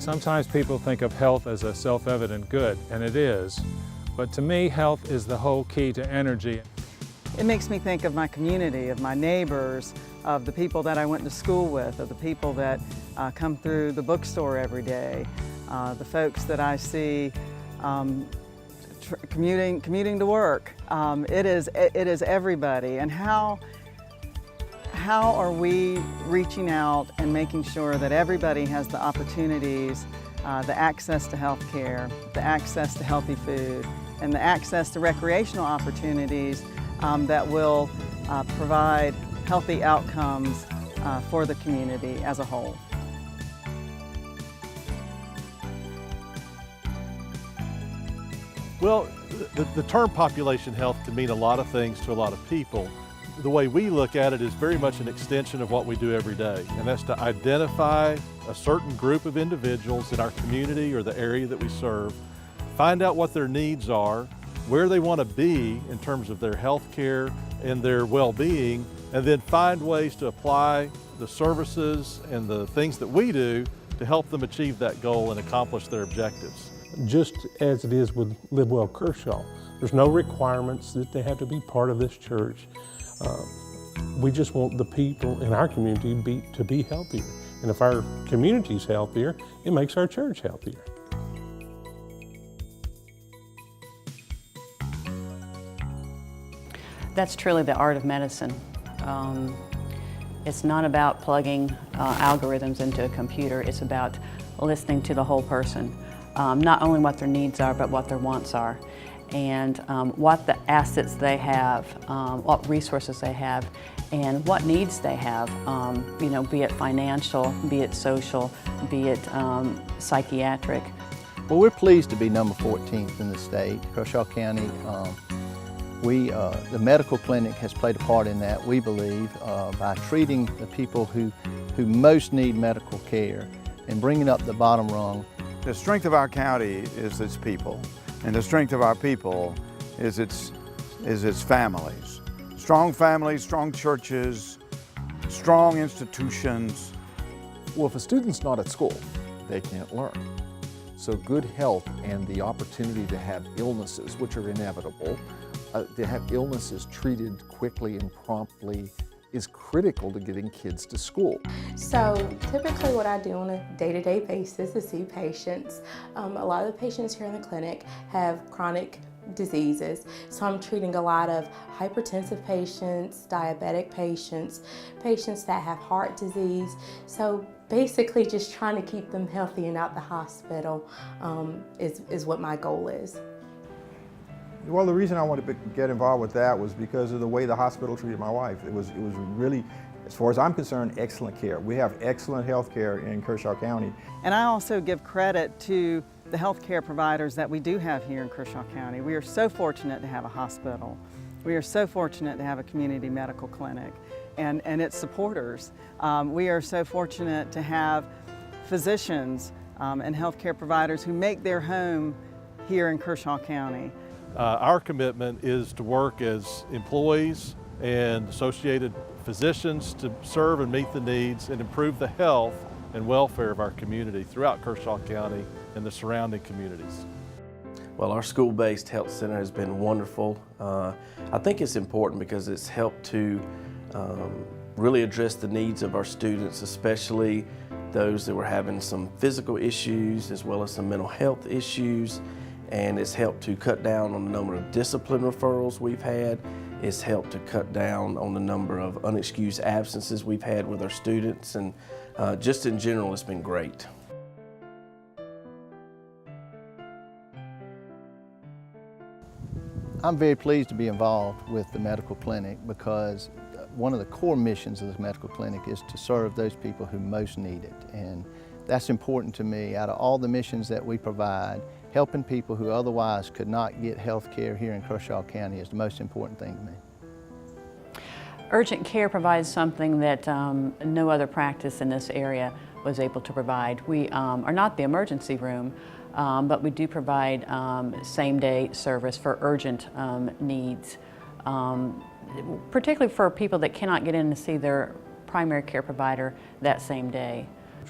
Sometimes people think of health as a self-evident good, and it is. But to me, health is the whole key to energy. It makes me think of my community, of my neighbors, of the people that I went to school with, of the people that come through the bookstore every day, the folks that I see commuting to work. It is everybody. And how are we reaching out and making sure that everybody has the opportunities, the access to health care, the access to healthy food, and the access to recreational opportunities that will provide healthy outcomes for the community as a whole. Well, the term population health can mean a lot of things to a lot of people. The way we look at it is very much an extension of what we do every day, and that's to identify a certain group of individuals in our community or the area that we serve, find out what their needs are, where they want to be in terms of their health care and their well-being, and then find ways to apply the services and the things that we do to help them achieve that goal and accomplish their objectives. Just as it is with Live Well Kershaw, there's no requirements that they have to be part of this church. We just want the people in our community to be healthier. And if our community's healthier, it makes our church healthier. That's truly the art of medicine. It's not about plugging algorithms into a computer, it's about listening to the whole person. Not only what their needs are, but what their wants are, and what the assets they have, what resources they have, and what needs they have, you know, be it financial, be it social, be it psychiatric. Well, we're pleased to be number 14th in the state, Kershaw County. The medical clinic has played a part in that, we believe, by treating the people who most need medical care and bringing up the bottom rung. The strength of our county is its people, and the strength of our people is its families. Strong families, strong churches, strong institutions. Well, if a student's not at school, they can't learn. So good health and the opportunity to have illnesses, which are inevitable, to have illnesses treated quickly and promptly is critical to getting kids to school. So typically what I do on a day-to-day basis is see patients. A lot of the patients here in the clinic have chronic diseases, so I'm treating a lot of hypertensive patients, diabetic patients, patients that have heart disease. So basically just trying to keep them healthy and out the hospital is what my goal is. Well, the reason I wanted to get involved with that was because of the way the hospital treated my wife. It was really, as far as I'm concerned, excellent care. We have excellent health care in Kershaw County. And I also give credit to the healthcare providers that we do have here in Kershaw County. We are so fortunate to have a hospital. We are so fortunate to have a community medical clinic and its supporters. We are so fortunate to have physicians and healthcare providers who make their home here in Kershaw County. Our commitment is to work as employees and associated physicians to serve and meet the needs and improve the health and welfare of our community throughout Kershaw County and the surrounding communities. Well, our school-based health center has been wonderful. I think it's important because it's helped to really address the needs of our students, especially those that were having some physical issues as well as some mental health issues. And it's helped to cut down on the number of discipline referrals we've had. It's helped to cut down on the number of unexcused absences we've had with our students, and just in general, it's been great. I'm very pleased to be involved with the medical clinic because one of the core missions of this medical clinic is to serve those people who most need it. And that's important to me. Out of all the missions that we provide, helping people who otherwise could not get health care here in Kershaw County is the most important thing to me. Urgent care provides something that no other practice in this area was able to provide. We are not the emergency room, but we do provide same-day service for urgent needs, particularly for people that cannot get in to see their primary care provider that same day.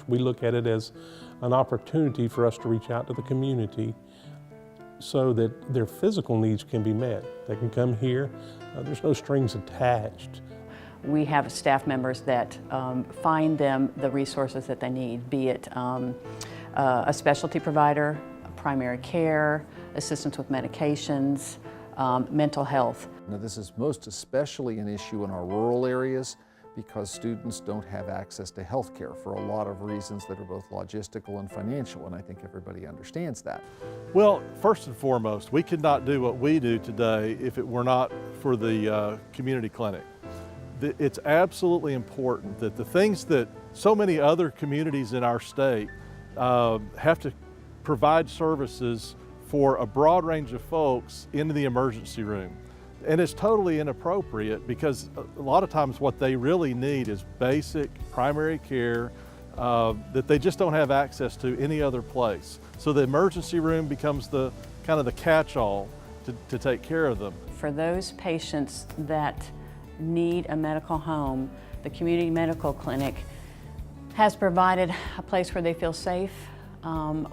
We look at it as an opportunity for us to reach out to the community so that their physical needs can be met. They can come here, there's no strings attached. We have staff members that find them the resources that they need, be it a specialty provider, primary care, assistance with medications, mental health. Now, this is most especially an issue in our rural areas because students don't have access to health care for a lot of reasons that are both logistical and financial, and I think everybody understands that. Well, first and foremost, we could not do what we do today if it were not for the community clinic. It's absolutely important that the things that so many other communities in our state have to provide services for a broad range of folks into the emergency room. And it's totally inappropriate because a lot of times what they really need is basic primary care that they just don't have access to any other place. So the emergency room becomes the kind of the catch-all to take care of them. For those patients that need a medical home, the community medical clinic has provided a place where they feel safe,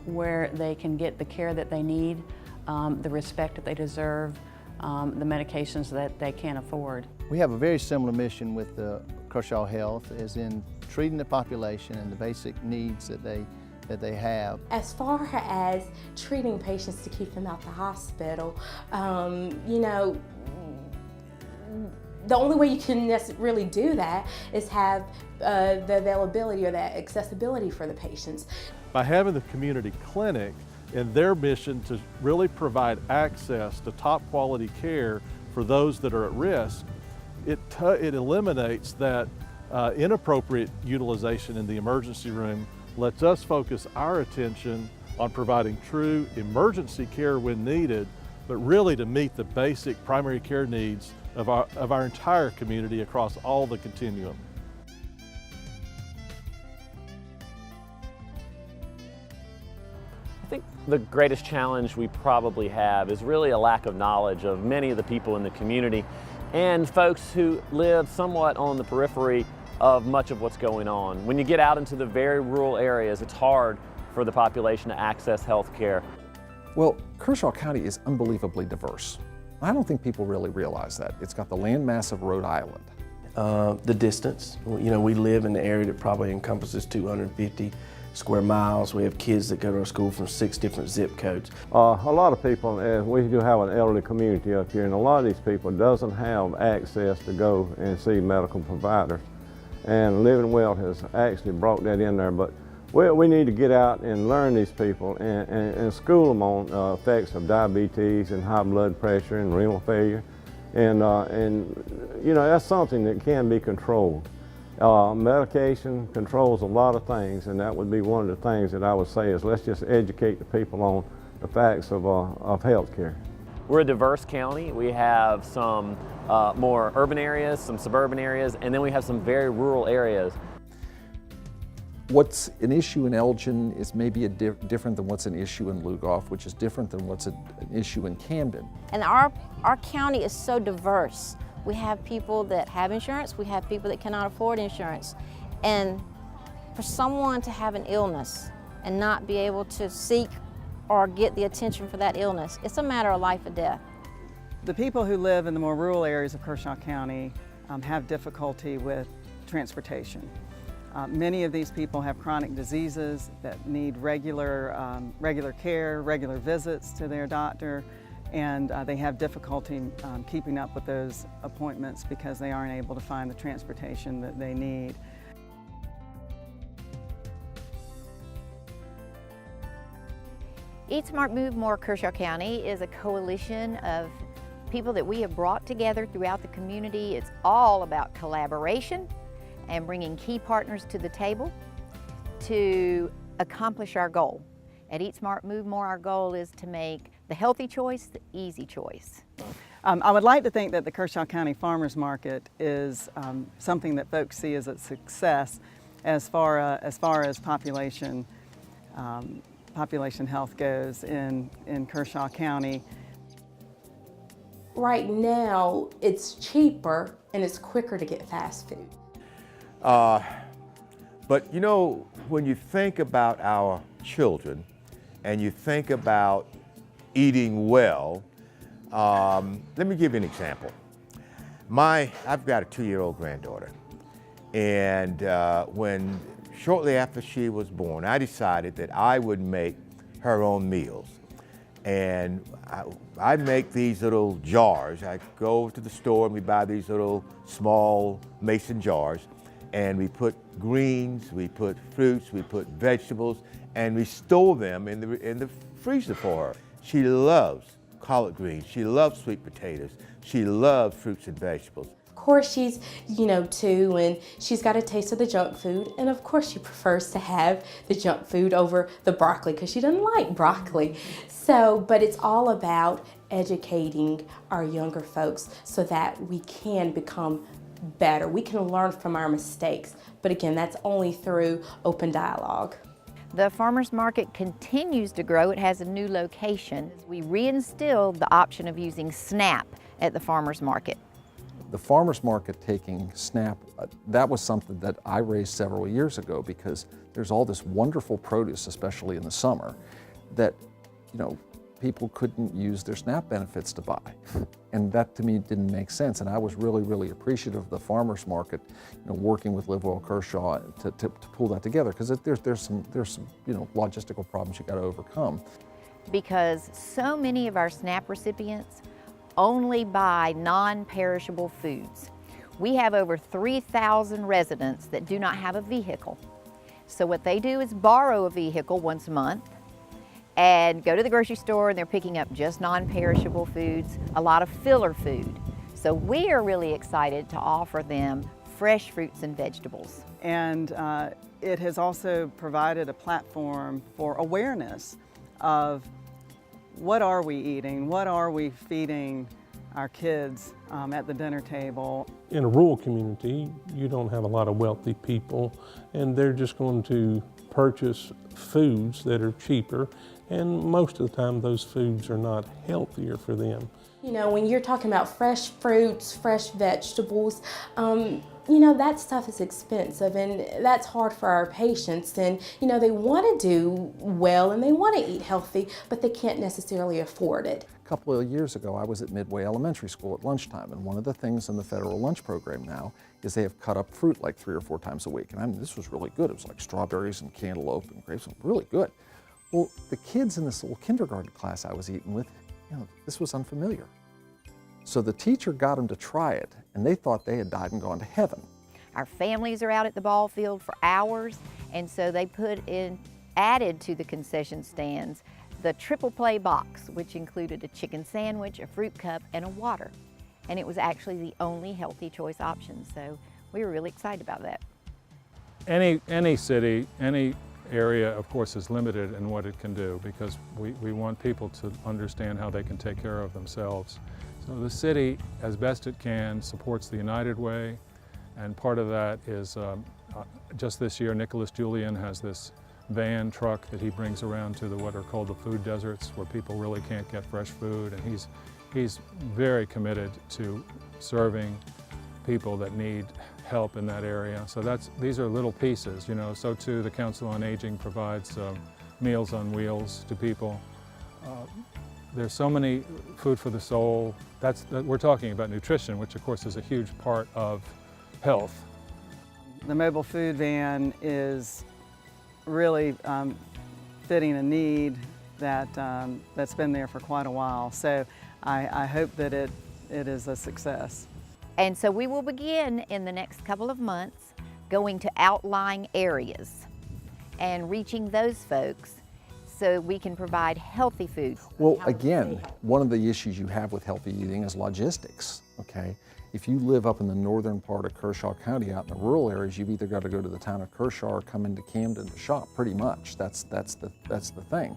where they can get the care that they need, the respect that they deserve, the medications that they can't afford. We have a very similar mission with Kershaw Health, as in treating the population and the basic needs that they have. As far as treating patients to keep them out the hospital, you know, the only way you can really do that is have the availability or that accessibility for the patients. By having the community clinic and their mission to really provide access to top quality care for those that are at risk, it eliminates that inappropriate utilization in the emergency room, lets us focus our attention on providing true emergency care when needed, but really to meet the basic primary care needs of our entire community across all the continuum. I think the greatest challenge we probably have is really a lack of knowledge of many of the people in the community and folks who live somewhat on the periphery of much of what's going on. When you get out into the very rural areas, it's hard for the population to access health care. Well, Kershaw County is unbelievably diverse. I don't think people really realize that. It's got the landmass of Rhode Island. The distance, you know, we live in an area that probably encompasses 250 square miles. We have kids that go to our school from 6 different zip codes. A lot of people, we do have an elderly community up here, and a lot of these people doesn't have access to go and see medical providers. And Living Well has actually brought that in there, but we need to get out and learn these people and school them on effects of diabetes and high blood pressure and renal failure. And you know, that's something that can be controlled. Medication controls a lot of things, and that would be one of the things that I would say is let's just educate the people on the facts of health care. We're a diverse county. We have some more urban areas, some suburban areas, and then we have some very rural areas. What's an issue in Elgin is maybe different than what's an issue in Lugoff, which is different than what's an issue in Camden. And our county is so diverse. We have people that have insurance, we have people that cannot afford insurance. And for someone to have an illness and not be able to seek or get the attention for that illness, it's a matter of life or death. The people who live in the more rural areas of Kershaw County have difficulty with transportation. Many of these people have chronic diseases that need regular care, regular visits to their doctor, and they have difficulty keeping up with those appointments because they aren't able to find the transportation that they need. Eat Smart Move More Kershaw County is a coalition of people that we have brought together throughout the community. It's all about collaboration and bringing key partners to the table to accomplish our goal. At Eat Smart Move More, our goal is to make the healthy choice the easy choice. I would like to think that the Kershaw County Farmers Market is something that folks see as a success as far as population health goes in Kershaw County. Right now, it's cheaper and it's quicker to get fast food. But you know, when you think about our children and you think about eating well, let me give you an example. I've got a 2-year-old granddaughter, and shortly after she was born, I decided that I would make her own meals. And I make these little jars. I go to the store and we buy these little small mason jars, and we put greens, we put fruits, we put vegetables, and we store them in the freezer for her. She loves collard greens, she loves sweet potatoes, she loves fruits and vegetables. Of course, she's, 2, and she's got a taste of the junk food, and of course she prefers to have the junk food over the broccoli because she doesn't like broccoli. But it's all about educating our younger folks so that we can become better. We can learn from our mistakes, but again, that's only through open dialogue. The farmers market continues to grow. It has a new location. We reinstilled the option of using SNAP at the farmers market. The farmers market taking SNAP, that was something that I raised several years ago because there's all this wonderful produce, especially in the summer, that people couldn't use their SNAP benefits to buy. And that to me didn't make sense. And I was really, really appreciative of the farmers market, working with Live Well Kershaw to pull that together, because there's some logistical problems you got to overcome. Because so many of our SNAP recipients only buy non-perishable foods. We have over 3,000 residents that do not have a vehicle. So what they do is borrow a vehicle once a month and go to the grocery store, and they're picking up just non-perishable foods, a lot of filler food. So we are really excited to offer them fresh fruits and vegetables. And it has also provided a platform for awareness of what are we eating, what are we feeding our kids at the dinner table. In a rural community, you don't have a lot of wealthy people, and they're just going to purchase foods that are cheaper, and most of the time those foods are not healthier for them. When you're talking about fresh fruits, fresh vegetables, that stuff is expensive, and that's hard for our patients. And, they want to do well and they want to eat healthy, but they can't necessarily afford it. A couple of years ago, I was at Midway Elementary School at lunchtime, and one of the things in the federal lunch program now is they have cut up fruit like 3 or 4 times a week. And this was really good. It was like strawberries and cantaloupe and grapes, really good. Well, the kids in this little kindergarten class I was eating with, this was unfamiliar. So the teacher got them to try it, and they thought they had died and gone to heaven. Our families are out at the ball field for hours, and so they added to the concession stands the triple play box, which included a chicken sandwich, a fruit cup, and a water. And it was actually the only healthy choice option, so we were really excited about that. Any city, any area, of course, is limited in what it can do, because we want people to understand how they can take care of themselves. So the city, as best it can, supports the United Way, and part of that is just this year, Nicholas Julian has this van truck that he brings around to what are called the food deserts, where people really can't get fresh food, and he's very committed to serving people that need help in that area. So these are little pieces, So too, the Council on Aging provides Meals on Wheels to people. There's so many food for the soul. We're talking about nutrition, which of course is a huge part of health. The mobile food van is really fitting a need that's been there for quite a while. So I hope that it is a success. And so we will begin in the next couple of months going to outlying areas and reaching those folks so we can provide healthy food. Well, again, one of the issues you have with healthy eating is logistics, okay? If you live up in the northern part of Kershaw County, out in the rural areas, you've either got to go to the town of Kershaw or come into Camden to shop, pretty much. That's the thing.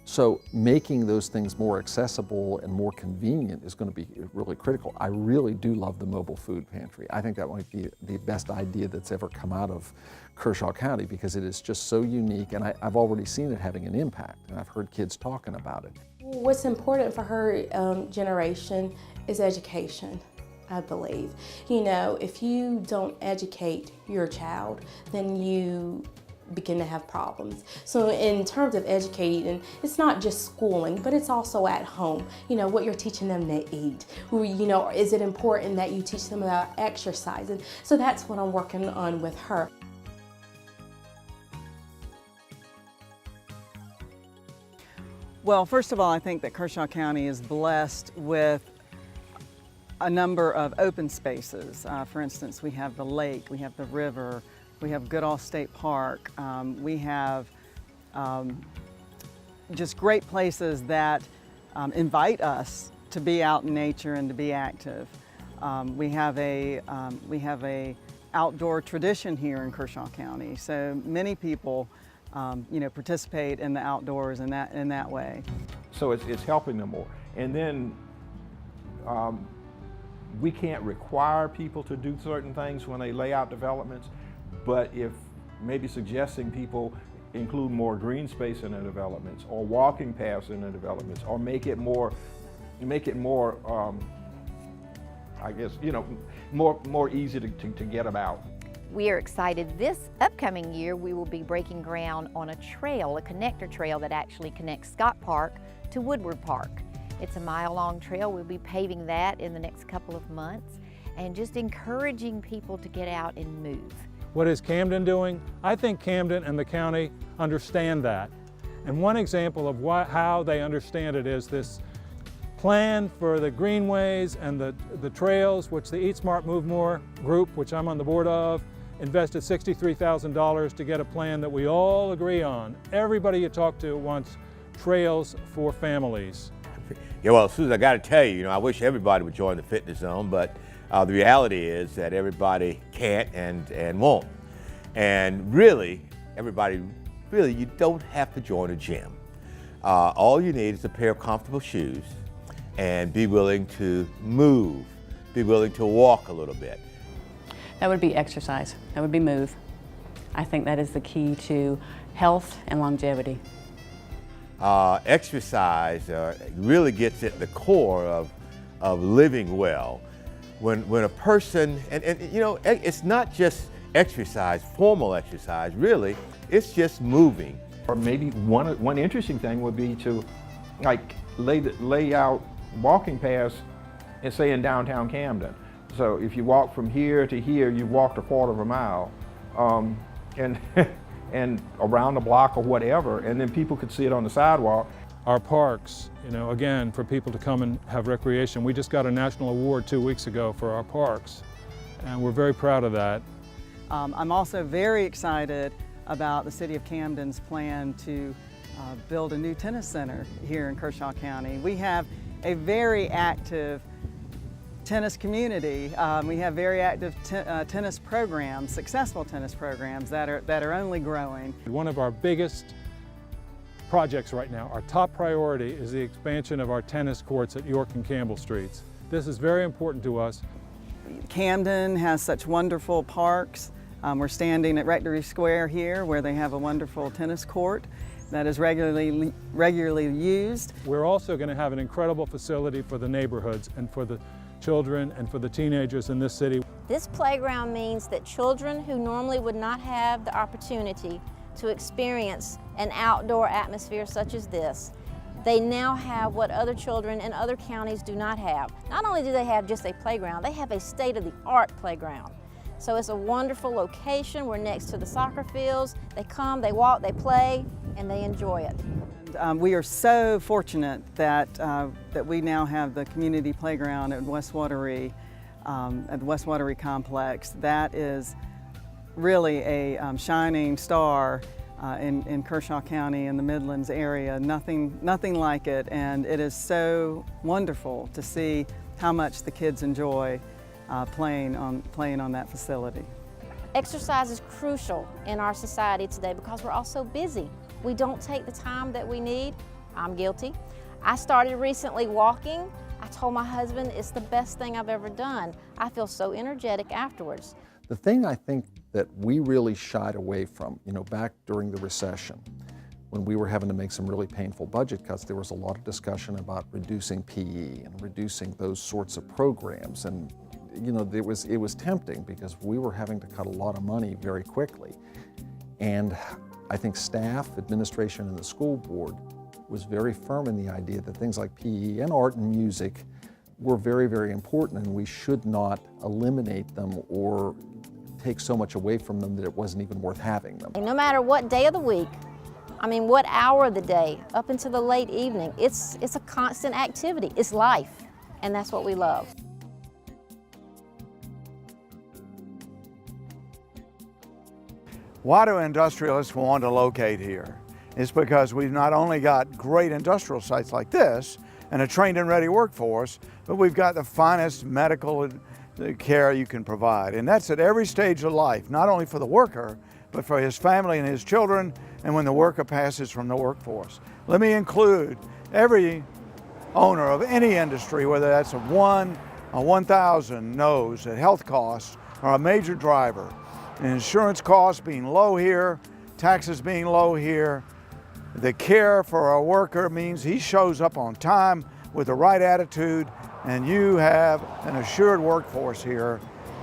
So making those things more accessible and more convenient is going to be really critical. I really do love the mobile food pantry. I think that might be the best idea that's ever come out of Kershaw County, because it is just so unique, and I've already seen it having an impact, and I've heard kids talking about it. What's important for her generation is education, I believe. If you don't educate your child, then you begin to have problems. So in terms of educating, it's not just schooling, but it's also at home. You know, what you're teaching them to eat. You know, is it important that you teach them about exercise? And so that's what I'm working on with her. Well, first of all, I think that Kershaw County is blessed with a number of open spaces. For instance, we have the lake, we have the river, we have Goodall State Park, we have just great places that invite us to be out in nature and to be active. We have a outdoor tradition here in Kershaw County, so many people you know, participate in the outdoors in that way. So it's helping them more. And then we can't require people to do certain things when they lay out developments, but if maybe suggesting people include more green space in their developments or walking paths in their developments, or make it more I guess, you know, more easy to get about. We are excited this upcoming year we will be breaking ground on a trail, a connector trail that actually connects Scott Park to Woodward Park. It's a mile-long trail. We'll be paving that in the next couple of months and just encouraging people to get out and move. What is Camden doing? I think Camden and the county understand that. And one example of how they understand it is this plan for the greenways and the trails, which the Eat Smart Move More group, which I'm on the board of, invested $63,000 to get a plan that we all agree on. Everybody you talk to wants trails for families. Yeah, well, Susan, I got to tell you, I wish everybody would join the Fitness Zone, but the reality is that everybody can't and won't. And really, you don't have to join a gym. All you need is a pair of comfortable shoes and be willing to move, be willing to walk a little bit. That would be exercise. That would be move. I think that is the key to health and longevity. Exercise really gets at the core of living well. When a person, and it's not just exercise, formal exercise, really, it's just moving. Or maybe one interesting thing would be to lay out walking paths, and say in downtown Camden. So if you walk from here to here, you've walked a quarter of a mile, and around the block or whatever, and then people could see it on the sidewalk. Our parks, again, for people to come and have recreation. We just got a national award 2 weeks ago for our parks, and we're very proud of that. I'm also very excited about the City of Camden's plan to build a new tennis center here in Kershaw County. We have a very active tennis community. We have very active tennis programs, successful tennis programs that are only growing. One of our biggest projects right now, our top priority, is the expansion of our tennis courts at York and Campbell Streets. This is very important to us. Camden has such wonderful parks. We're standing at Rectory Square here, where they have a wonderful tennis court that is regularly used. We're also going to have an incredible facility for the neighborhoods and for the children and for the teenagers in this city. This playground means that children who normally would not have the opportunity to experience an outdoor atmosphere such as this, they now have what other children in other counties do not have. Not only do they have just a playground, they have a state-of-the-art playground. So it's a wonderful location. We're next to the soccer fields. They come, they walk, they play, and they enjoy it. We are so fortunate that we now have the community playground at West Wateree, at the West Wateree complex. That is really a shining star in Kershaw County and the Midlands area. Nothing like it, and it is so wonderful to see how much the kids enjoy playing on that facility. Exercise is crucial in our society today because we're all so busy. We don't take the time that we need. I'm guilty. I started recently walking. I told my husband it's the best thing I've ever done. I feel so energetic afterwards. The thing I think that we really shied away from, back during the recession, when we were having to make some really painful budget cuts, there was a lot of discussion about reducing PE and reducing those sorts of programs. And it was tempting because we were having to cut a lot of money very quickly. And I think staff, administration, and the school board was very firm in the idea that things like PE and art and music were very, very important, and we should not eliminate them or take so much away from them that it wasn't even worth having them. No matter what day of the week, I mean, what hour of the day, up into the late evening, it's a constant activity. It's life, and that's what we love. Why do industrialists want to locate here? It's because we've not only got great industrial sites like this and a trained and ready workforce, but we've got the finest medical care you can provide. And that's at every stage of life, not only for the worker, but for his family and his children, and when the worker passes from the workforce. Let me include every owner of any industry, whether that's a 1,000, knows that health costs are a major driver. And insurance costs being low here, taxes being low here, the care for a worker means he shows up on time with the right attitude, and you have an assured workforce here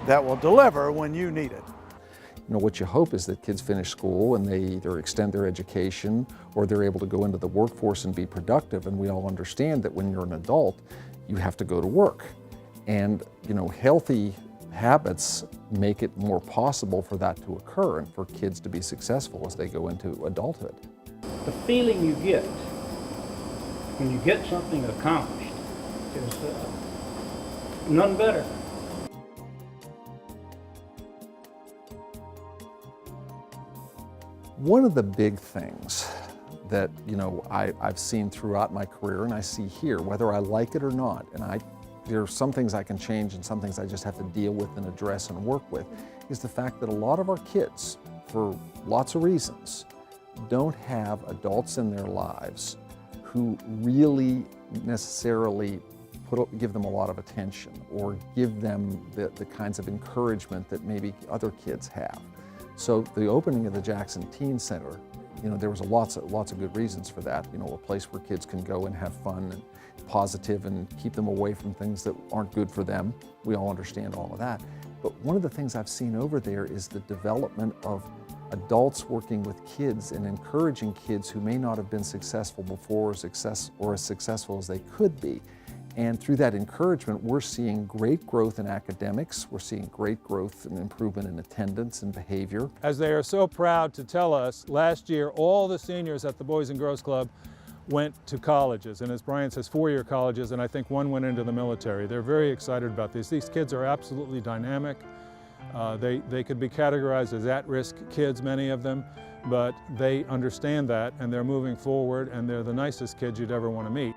that will deliver when you need it. You know, what you hope is that kids finish school and they either extend their education or they're able to go into the workforce and be productive. And we all understand that when you're an adult, you have to go to work. And, you know, healthy habits make it more possible for that to occur and for kids to be successful as they go into adulthood. The feeling you get when you get something accomplished is none better. One of the big things that, you know, I've seen throughout my career, and I see here, whether I like it or not, and there are some things I can change and some things I just have to deal with and address and work with, is the fact that a lot of our kids, for lots of reasons, don't have adults in their lives who really necessarily give them a lot of attention or give them the kinds of encouragement that maybe other kids have. So the opening of the Jackson Teen Center, you know, there was lots of good reasons for that. You know, a place where kids can go and have fun and positive and keep them away from things that aren't good for them. We all understand all of that. But one of the things I've seen over there is the development of adults working with kids and encouraging kids who may not have been successful before or as successful as they could be. And through that encouragement, we're seeing great growth in academics. We're seeing great growth and improvement in attendance and behavior. As they are so proud to tell us, last year all the seniors at the Boys and Girls Club went to colleges, and as Brian says, 4-year colleges, and I think one went into the military. They're very excited about this. These kids are absolutely dynamic. They could be categorized as at-risk kids, many of them, but they understand that and they're moving forward, and they're the nicest kids you'd ever want to meet.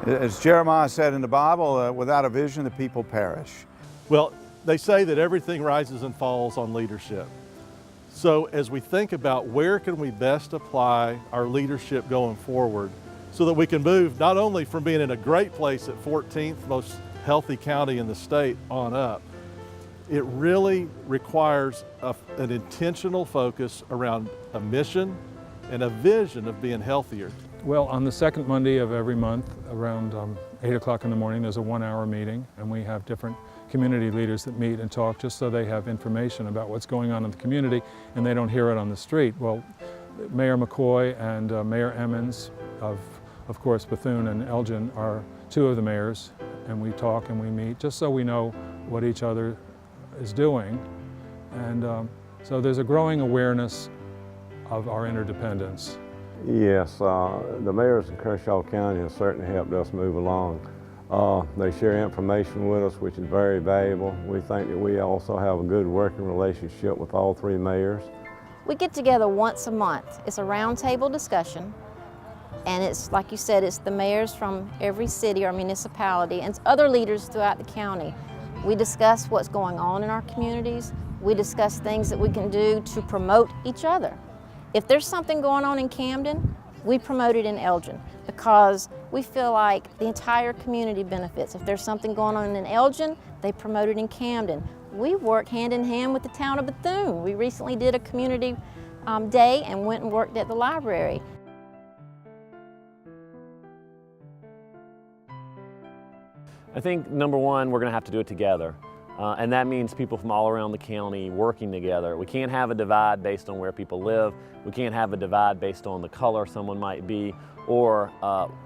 As Jeremiah said in the Bible, without a vision, the people perish. Well, they say that everything rises and falls on leadership. So as we think about where can we best apply our leadership going forward so that we can move not only from being in a great place at 14th most healthy county in the state on up, it really requires an intentional focus around a mission and a vision of being healthier. Well, on the second Monday of every month, around 8 o'clock in the morning, there's a 1-hour meeting, and we have different community leaders that meet and talk just so they have information about what's going on in the community and they don't hear it on the street. Well, Mayor McCoy and Mayor Emmons of course, Bethune and Elgin are two of the mayors, and we talk and we meet just so we know what each other is doing. And so there's a growing awareness of our interdependence. Yes, the mayors in Kershaw County have certainly helped us move along. They share information with us, which is very valuable. We think that we also have a good working relationship with all 3 mayors. We get together once a month. It's a roundtable discussion, and it's, like you said, it's the mayors from every city or municipality and other leaders throughout the county. We discuss what's going on in our communities. We discuss things that we can do to promote each other. If there's something going on in Camden, we promote it in Elgin because we feel like the entire community benefits. If there's something going on in Elgin, they promote it in Camden. We work hand in hand with the town of Bethune. We recently did a community day and went and worked at the library. I think number one, we're going to have to do it together. And that means people from all around the county working together. We can't have a divide based on where people live. We can't have a divide based on the color someone might be or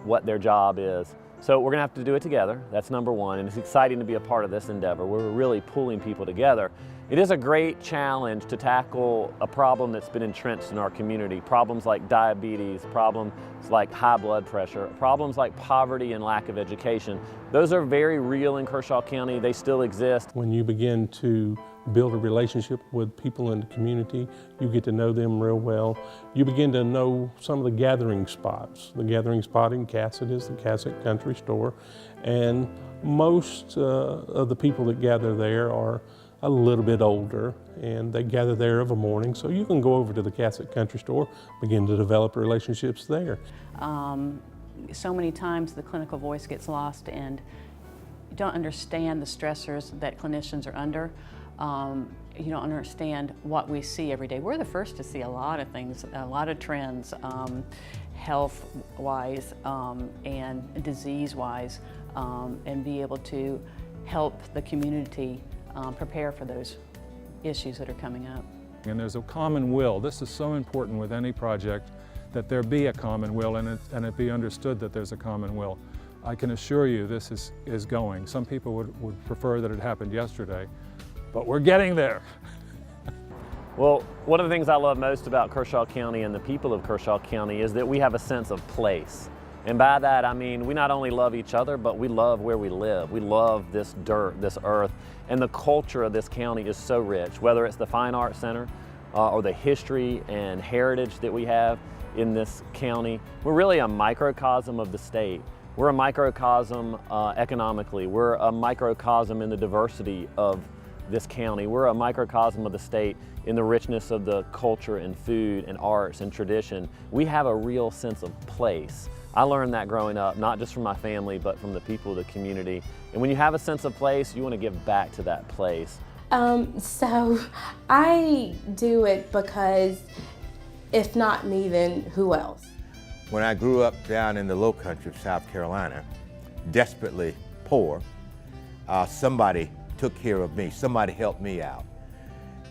what their job is. So we're going to have to do it together. That's number one. And it's exciting to be a part of this endeavor. We're really pulling people together. It is a great challenge to tackle a problem that's been entrenched in our community. Problems like diabetes, problems like high blood pressure, problems like poverty and lack of education. Those are very real in Kershaw County. They still exist. When you begin to build a relationship with people in the community, you get to know them real well. You begin to know some of the gathering spots. The gathering spot in Cassett is the Cassett Country Store, and most of the people that gather there are a little bit older, and they gather there of a morning, so you can go over to the Cassett Country Store, begin to develop relationships there. So many times the clinical voice gets lost and you don't understand the stressors that clinicians are under. You don't understand what we see every day. We're the first to see a lot of things, a lot of trends, health-wise and disease-wise, and be able to help the community prepare for those issues that are coming up. And there's a common will. This is so important with any project, that there be a common will and it be understood that there's a common will. I can assure you this is going. Some people would prefer that it happened yesterday, but we're getting there. Well, one of the things I love most about Kershaw County and the people of Kershaw County is that we have a sense of place. And by that I mean we not only love each other, but we love where we live. We love this dirt, this earth, and the culture of this county is so rich, whether it's the Fine Arts Center or the history and heritage that we have in this county. We're really a microcosm of the state. We're a microcosm economically. We're a microcosm in the diversity of this county. We're a microcosm of the state in the richness of the culture and food and arts and tradition. We have a real sense of place. I learned that growing up, not just from my family, but from the people of the community. And when you have a sense of place, you want to give back to that place. So I do it because if not me, then who else? When I grew up down in the low country of South Carolina, desperately poor, somebody took care of me, somebody helped me out.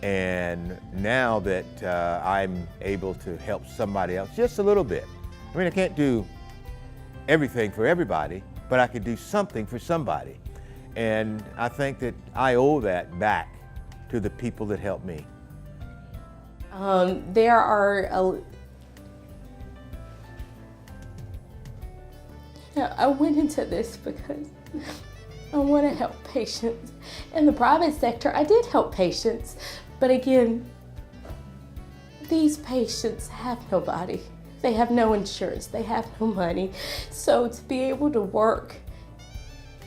And now that I'm able to help somebody else just a little bit, I mean, I can't do everything for everybody, but I could do something for somebody. And I think that I owe that back to the people that helped me. There are I went into this because I want to help patients. In the private sector, I did help patients, but again, these patients have nobody. They have no insurance, they have no money. So to be able to work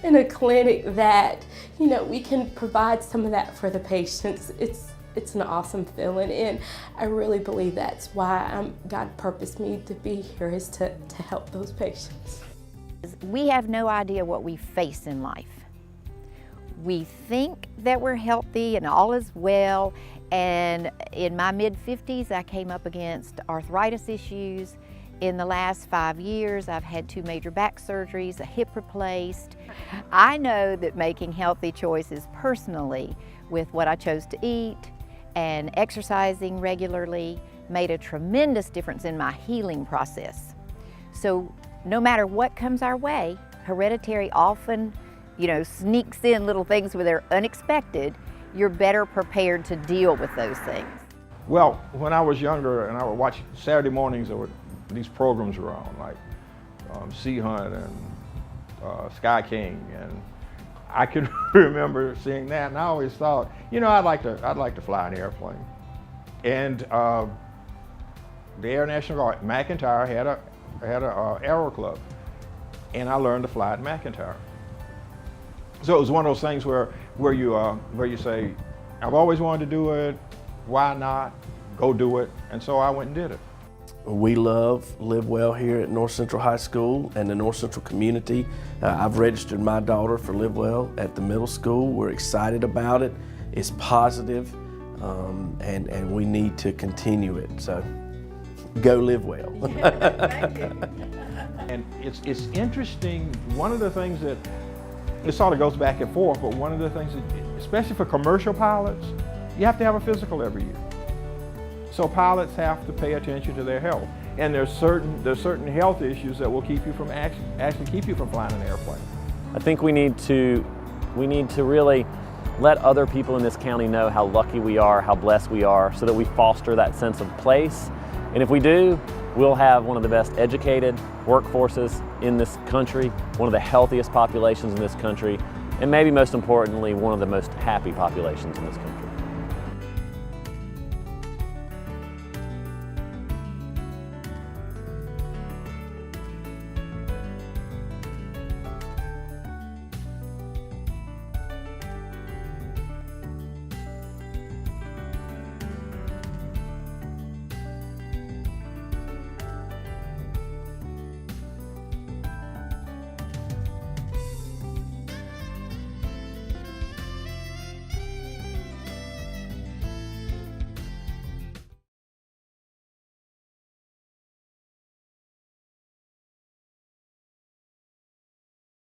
in a clinic that, you know, we can provide some of that for the patients, it's an awesome feeling, and I really believe that's why God purposed me to be here, is to help those patients. We have no idea what we face in life. We think that we're healthy and all is well, and in my mid-50s I came up against arthritis issues. In the last 5 years I've had 2 major back surgeries, a hip replaced. I know that making healthy choices personally with what I chose to eat and exercising regularly made a tremendous difference in my healing process. So no matter what comes our way, hereditary often, you know, sneaks in little things where they're unexpected. You're better prepared to deal with those things. Well, when I was younger and I would watch Saturday mornings, there were these programs around like Sea Hunt and Sky King, and I could remember seeing that, and I always thought, you know, I'd like to fly an airplane. And the Air National Guard, McIntyre had a Aero Club, and I learned to fly at McIntyre. So it was one of those things where you say, I've always wanted to do it, why not? Go do it. And so I went and did it. We live well here at North Central High School and the North Central community. I've registered my daughter for Live Well at the middle school. We're excited about it. It's positive, and we need to continue it. So go live well. And it's interesting, one of the things that it sort of goes back and forth, but one of the things, especially for commercial pilots, you have to have a physical every year. So pilots have to pay attention to their health. And there's certain health issues that will keep you from actually keep you from flying an airplane. I think we need to really let other people in this county know how lucky we are, how blessed we are, so that we foster that sense of place. And if we do, we'll have one of the best educated workforces in this country, one of the healthiest populations in this country, and maybe most importantly, one of the most happy populations in this country.